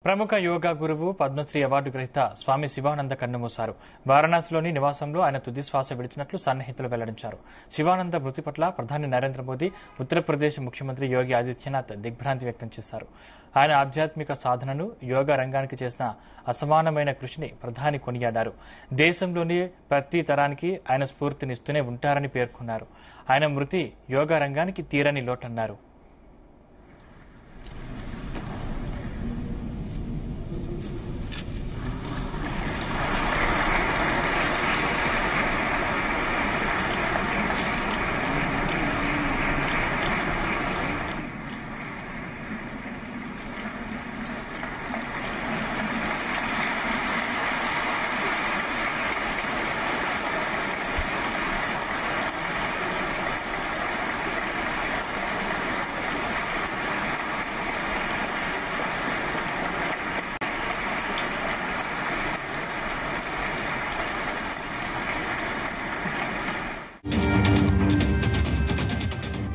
ప్రముఖ యోగా గురువు పద్మశ్రీ అవార్డు గ్రహీత స్వామి శివానంద కన్నుమూశారు. వారణాసిలోని నివాసంలో ఆయన తుది శ్వాస విడిచినట్లు సన్నిహితులు వెల్లడించారు. శివానంద మృతి పట్ల ప్రధాని నరేంద్ర మోదీ, ఉత్తరప్రదేశ్ ముఖ్యమంత్రి యోగి ఆదిత్యనాథ్ దిగ్భ్రాంతి వ్యక్తం చేశారు. ఆయన ఆధ్యాత్మిక సాధనను, యోగా రంగానికి చేసిన అసమానమైన కృషిని ప్రధాని కొనియాడారు. దేశంలోని ప్రతి తరానికి ఆయన స్ఫూర్తినిస్తూనే ఉంటారని పేర్కొన్నారు. ఆయన మృతి యోగా రంగానికి తీరని లోటన్నారు.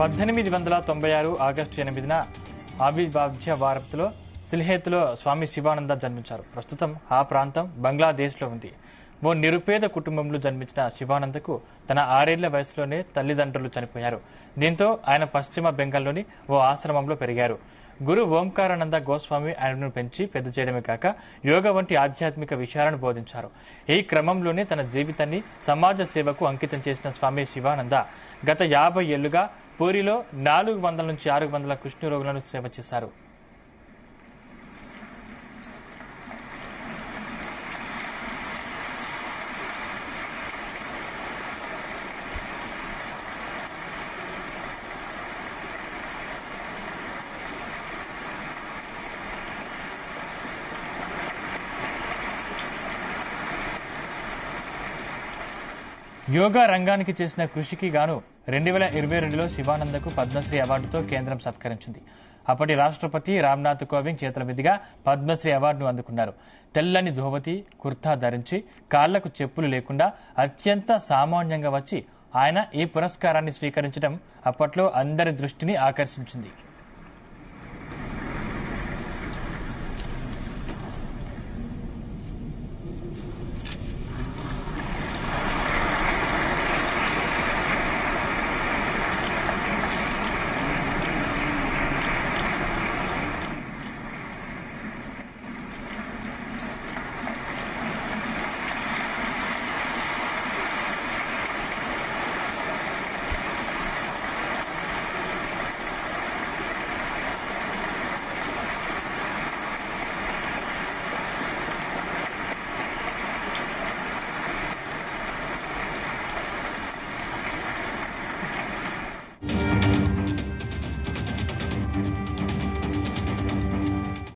1896 ఆగస్టు 8న ఆవిర్భావ్య వారపులో సిల్హేత్లో స్వామి శివానంద జన్మించారు. ప్రస్తుతం ఆ ప్రాంతం బంగ్లాదేశ్లో ఉంది. ఓ నిరుపేద కుటుంబంలో జన్మించిన శివానందకు తన 6 ఏళ్ల వయసులోనే తల్లిదండ్రులు చనిపోయారు. దీంతో ఆయన పశ్చిమ బెంగాల్లోని ఓ ఆశ్రమంలో పెరిగారు. గురు ఓంకారానంద గోస్వామి ఆయనను పెంచి పెద్ద చేయడమే కాక యోగా వంటి ఆధ్యాత్మిక విషయాలను బోధించారు. ఈ క్రమంలోనే తన జీవితాన్ని సమాజ సేవకు అంకితం చేసిన స్వామి శివానంద గత 50 ఏళ్లుగా పూరిలో 400 నుంచి 600 కుష్ఠ రోగులను సేవ చేశారు. యోగా రంగానికి చేసిన కృషికి గాను 2022లో శివానందకు పద్మశ్రీ అవార్డుతో కేంద్రం సత్కరించింది. అప్పటి రాష్ట్రపతి రామ్నాథ్ కోవింద్ చేతుల మీదుగా పద్మశ్రీ అవార్డును అందుకున్నారు. తెల్లని ధోవతి, కుర్తా ధరించి కాళ్లకు చెప్పులు లేకుండా అత్యంత సామాన్యంగా వచ్చి ఆయన ఈ పురస్కారాన్ని స్వీకరించడం అప్పట్లో అందరి దృష్టిని ఆకర్షించింది.